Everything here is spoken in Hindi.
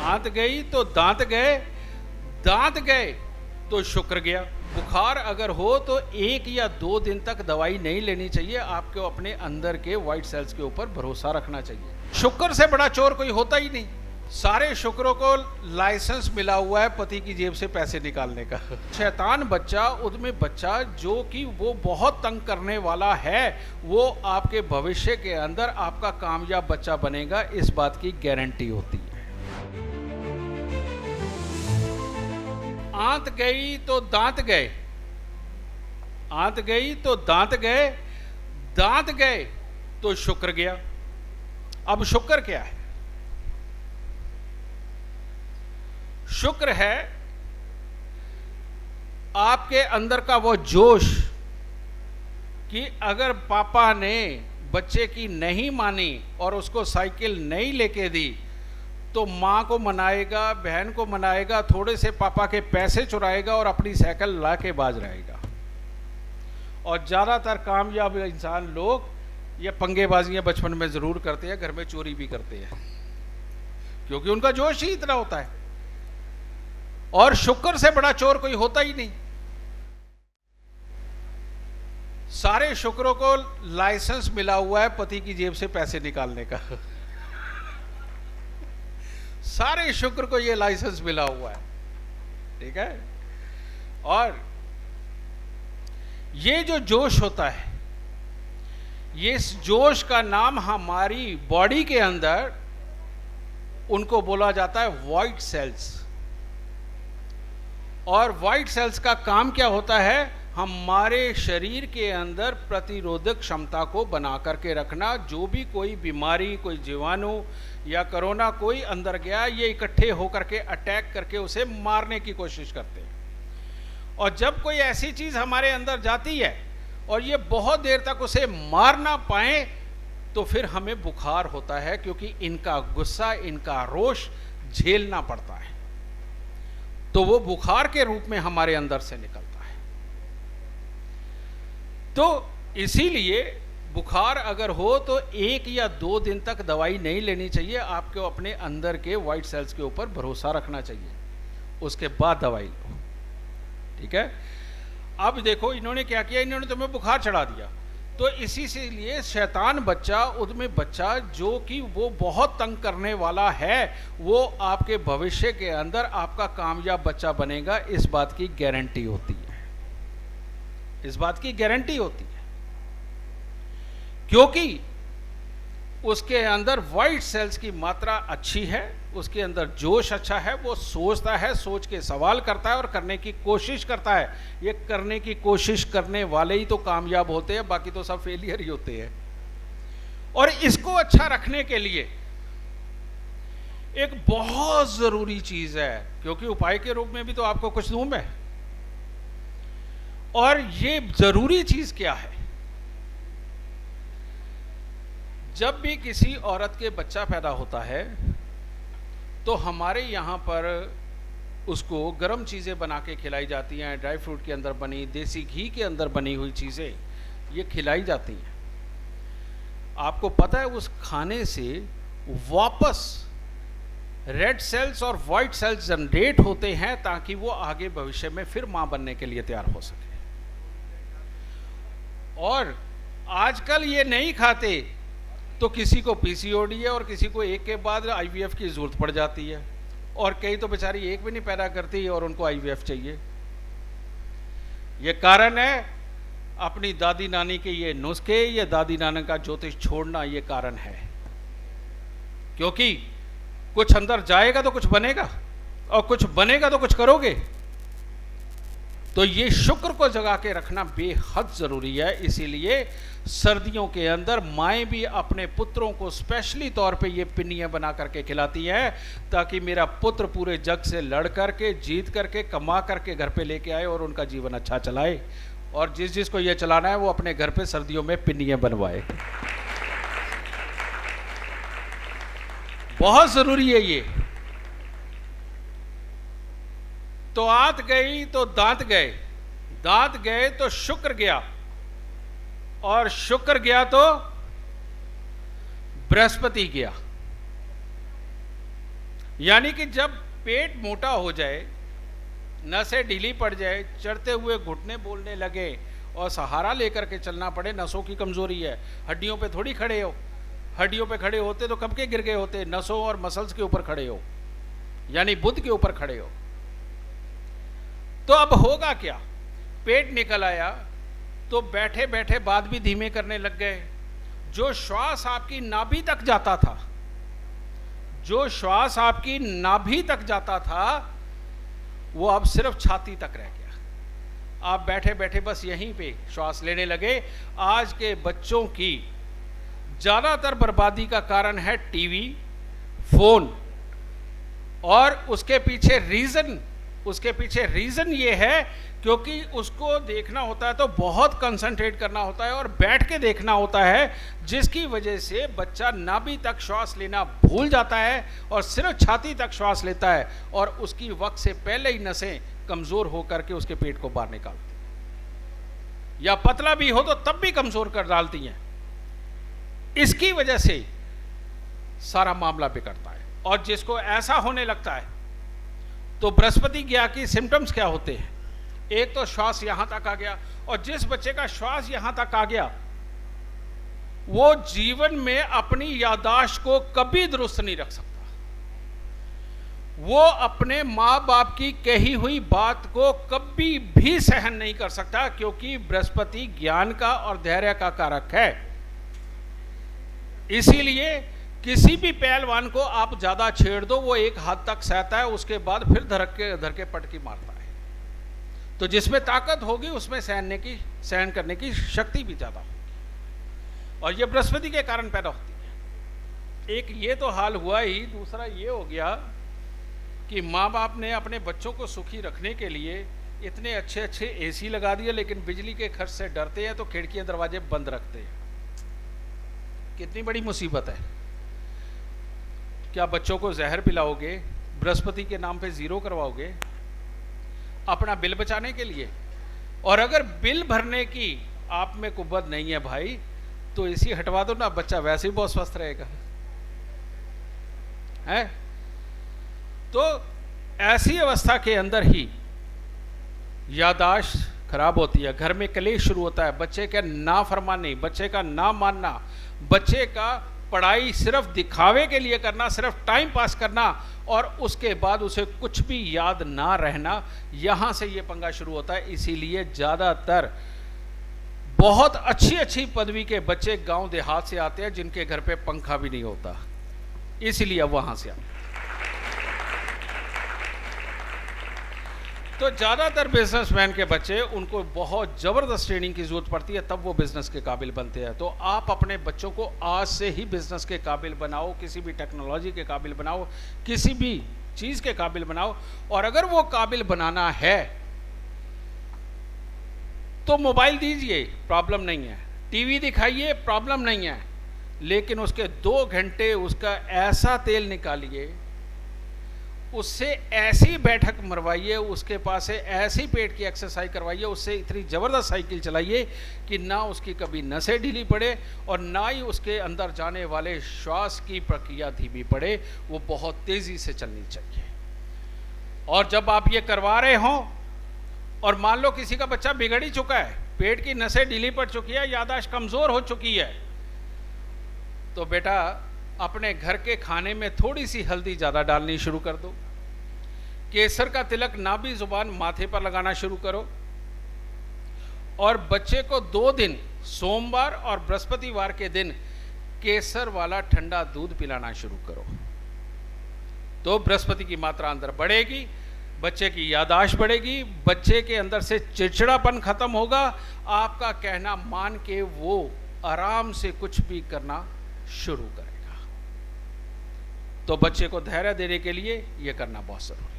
आंत गई तो दांत गए, दांत गए तो शुक्र गया। बुखार अगर हो तो 1 या 2 दिन तक दवाई नहीं लेनी चाहिए, आपको अपने अंदर के व्हाइट सेल्स के ऊपर भरोसा रखना चाहिए। शुक्र से बड़ा चोर कोई होता ही नहीं। सारे शुक्रों को लाइसेंस मिला हुआ है पति की जेब से पैसे निकालने का। शैतान बच्चा, उद्यमी बच्चा जो कि वो बहुत तंग करने वाला है, वो आपके भविष्य के अंदर आपका कामयाब बच्चा बनेगा, इस बात की गारंटी होती है। आंत गई तो दांत गए, आंत गई तो दांत गए, दांत गए तो शुक्र गया। अब शुक्र क्या है? शुक्र है आपके अंदर का वो जोश कि अगर पापा ने बच्चे की नहीं मानी और उसको साइकिल नहीं लेके दी तो माँ को मनाएगा, बहन को मनाएगा, थोड़े से पापा के पैसे चुराएगा और अपनी साइकिल ला के बाज रहेगा। और ज़्यादातर कामयाब इंसान लोग ये पंगेबाजियाँ बचपन में ज़रूर करते हैं, घर में चोरी भी करते हैं, क्योंकि उनका जोश ही इतना होता है। और शुक्र से बड़ा चोर कोई होता ही नहीं। सारे शुक्रों को लाइसेंस मिला हुआ है पति की जेब से पैसे निकालने का। सारे शुक्र को यह लाइसेंस मिला हुआ है, ठीक है। और ये जो जोश होता है, ये इस जोश का नाम हमारी बॉडी के अंदर उनको बोला जाता है व्हाइट सेल्स। और व्हाइट सेल्स का काम क्या होता है? हमारे शरीर के अंदर प्रतिरोधक क्षमता को बना करके रखना। जो भी कोई बीमारी, कोई जीवाणु या कोरोना कोई अंदर गया, ये इकट्ठे होकर के अटैक करके उसे मारने की कोशिश करते हैं। और जब कोई ऐसी चीज़ हमारे अंदर जाती है और ये बहुत देर तक उसे मार ना पाए तो फिर हमें बुखार होता है, क्योंकि इनका गुस्सा, इनका रोष झेलना पड़ता है। तो वो बुखार के रूप में हमारे अंदर से निकलता है। तो इसीलिए बुखार अगर हो तो 1 या 2 दिन तक दवाई नहीं लेनी चाहिए, आपको अपने अंदर के व्हाइट सेल्स के ऊपर भरोसा रखना चाहिए, उसके बाद दवाई लो, ठीक है। अब देखो इन्होंने क्या किया, इन्होंने तुम्हें बुखार चढ़ा दिया। तो इसी से लिए शैतान बच्चा, उद्यमी बच्चा जो कि वो बहुत तंग करने वाला है, वो आपके भविष्य के अंदर आपका कामयाब बच्चा बनेगा, इस बात की गारंटी होती है, इस बात की गारंटी होती है। क्योंकि उसके अंदर व्हाइट सेल्स की मात्रा अच्छी है, उसके अंदर जोश अच्छा है, वो सोचता है, सोच के सवाल करता है और करने की कोशिश करता है। ये करने की कोशिश करने वाले ही तो कामयाब होते हैं, बाकी तो सब फेलियर ही होते हैं। और इसको अच्छा रखने के लिए एक बहुत जरूरी चीज है, क्योंकि उपाय के रूप में भी तो आपको कुछ दूं मैं। और ये जरूरी चीज क्या है? जब भी किसी औरत के बच्चा पैदा होता है तो हमारे यहाँ पर उसको गर्म चीज़ें बना के खिलाई जाती हैं, ड्राई फ्रूट के अंदर बनी, देसी घी के अंदर बनी हुई चीज़ें ये खिलाई जाती हैं। आपको पता है उस खाने से वापस रेड सेल्स और वाइट सेल्स जनरेट होते हैं, ताकि वो आगे भविष्य में फिर माँ बनने के लिए तैयार हो सके। और आजकल ये नहीं खाते तो किसी को पीसीओडी है और किसी को एक के बाद आईवीएफ की जरूरत पड़ जाती है, और कई तो बेचारी एक भी नहीं पैदा करती और उनको आईवीएफ चाहिए। ये कारण है अपनी दादी नानी के ये नुस्खे, ये दादी नानी का ज्योतिष छोड़ना, ये कारण है। क्योंकि कुछ अंदर जाएगा तो कुछ बनेगा, और कुछ बनेगा तो कुछ करोगे। तो ये शुक्र को जगा के रखना बेहद जरूरी है। इसीलिए सर्दियों के अंदर माएँ भी अपने पुत्रों को स्पेशली तौर पे ये पिन्नियाँ बना करके खिलाती हैं, ताकि मेरा पुत्र पूरे जग से लड़ करके, जीत करके, कमा करके घर पे लेके आए और उनका जीवन अच्छा चलाए। और जिस जिसको ये चलाना है वो अपने घर पे सर्दियों में पिन्नियाँ बनवाए। बहुत जरूरी है ये। तो आंत गई तो दांत गए, दांत गए तो शुक्र गया, और शुक्र गया तो बृहस्पति गया। यानी कि जब पेट मोटा हो जाए, नसें ढीली पड़ जाए, चढ़ते हुए घुटने बोलने लगे और सहारा लेकर के चलना पड़े, नसों की कमजोरी है, हड्डियों पे थोड़ी खड़े हो। हड्डियों पे खड़े होते तो कब के गिर गए होते, नसों और मसल्स के ऊपर खड़े हो, यानी बुद्ध के ऊपर खड़े हो। तो अब होगा क्या, पेट निकल आया तो बैठे बैठे बात भी धीमे करने लग गए। जो श्वास आपकी नाभि तक जाता था, जो श्वास आपकी नाभि तक जाता था, वो अब सिर्फ छाती तक रह गया। आप बैठे बैठे बस यहीं पे श्वास लेने लगे। आज के बच्चों की ज्यादातर बर्बादी का कारण है टीवी, फोन, और उसके पीछे रीजन ये है क्योंकि उसको देखना होता है तो बहुत कंसंट्रेट करना होता है और बैठ के देखना होता है, जिसकी वजह से बच्चा नाभि तक श्वास लेना भूल जाता है और सिर्फ छाती तक श्वास लेता है, और उसकी वक्त से पहले ही नसें कमजोर होकर के उसके पेट को बाहर निकालती हैं, या पतला भी हो तो तब भी कमजोर कर डालती हैं। इसकी वजह से सारा मामला बिगड़ता है। और जिसको ऐसा होने लगता है तो बृहस्पति ज्ञा की सिम्टम्स क्या होते हैं? एक तो श्वास यहां तक आ गया, और जिस बच्चे का श्वास यहां तक आ गया वो जीवन में अपनी याददाश्त को कभी दुरुस्त नहीं रख सकता। वो अपने मां बाप की कही हुई बात को कभी भी सहन नहीं कर सकता, क्योंकि बृहस्पति ज्ञान का और धैर्य का कारक है। इसीलिए किसी भी पहलवान को आप ज्यादा छेड़ दो, वो एक हद तक सहता है, उसके बाद फिर धर के पटकी मारता है। तो जिसमें ताकत होगी उसमें सहन करने की शक्ति भी ज्यादा होगी, और ये बृहस्पति के कारण पैदा होती है। एक ये तो हाल हुआ ही, दूसरा ये हो गया कि माँ बाप ने अपने बच्चों को सुखी रखने के लिए इतने अच्छे अच्छे एसी लगा दिए, लेकिन बिजली के खर्च से डरते हैं तो खिड़कियां दरवाजे बंद रखते हैं। कितनी बड़ी मुसीबत है। क्या बच्चों को जहर पिलाओगे, बृहस्पति के नाम पे जीरो करवाओगे अपना बिल बचाने के लिए? और अगर बिल भरने की आप में कुव्वत नहीं है भाई, तो एसी हटवा दो ना, बच्चा वैसे ही बहुत स्वस्थ रहेगा, है? तो ऐसी अवस्था के अंदर ही याददाश्त खराब होती है, घर में कलेश शुरू होता है, बच्चे का नाफरमानी, बच्चे का ना मानना, बच्चे का पढ़ाई सिर्फ दिखावे के लिए करना, सिर्फ टाइम पास करना, और उसके बाद उसे कुछ भी याद ना रहना। यहां से ये पंगा शुरू होता है। इसीलिए ज्यादातर बहुत अच्छी अच्छी पदवी के बच्चे गांव देहात से आते हैं, जिनके घर पे पंखा भी नहीं होता, इसीलिए वहां से आते। तो ज़्यादातर बिजनेसमैन के बच्चे, उनको बहुत ज़बरदस्त ट्रेनिंग की ज़रूरत पड़ती है, तब वो बिज़नेस के काबिल बनते हैं। तो आप अपने बच्चों को आज से ही बिज़नेस के काबिल बनाओ, किसी भी टेक्नोलॉजी के काबिल बनाओ, किसी भी चीज़ के काबिल बनाओ। और अगर वो काबिल बनाना है तो मोबाइल दीजिए, प्रॉब्लम नहीं है, टीवी दिखाइए, प्रॉब्लम नहीं है, लेकिन उसके 2 घंटे उसका ऐसा तेल निकालिए, उससे ऐसी बैठक मरवाइए, उसके पास से ऐसी पेट की एक्सरसाइज करवाइए, उससे इतनी ज़बरदस्त साइकिल चलाइए कि ना उसकी कभी नसें ढीली पड़े और ना ही उसके अंदर जाने वाले श्वास की प्रक्रिया धीमी पड़े, वो बहुत तेज़ी से चलनी चाहिए। और जब आप ये करवा रहे हों और मान लो किसी का बच्चा बिगड़ ही चुका है, पेट की नसें ढीली पड़ चुकी है, याददाश्त कमज़ोर हो चुकी है, तो बेटा अपने घर के खाने में थोड़ी सी हल्दी ज़्यादा डालनी शुरू कर दो, केसर का तिलक नाभि जुबान माथे पर लगाना शुरू करो, और बच्चे को 2 दिन, सोमवार और बृहस्पतिवार के दिन केसर वाला ठंडा दूध पिलाना शुरू करो। तो बृहस्पति की मात्रा अंदर बढ़ेगी, बच्चे की याददाश्त बढ़ेगी, बच्चे के अंदर से चिड़चिड़ापन खत्म होगा, आपका कहना मान के वो आराम से कुछ भी करना शुरू करेगा। तो बच्चे को धैर्य देने के लिए यह करना बहुत जरूरी है।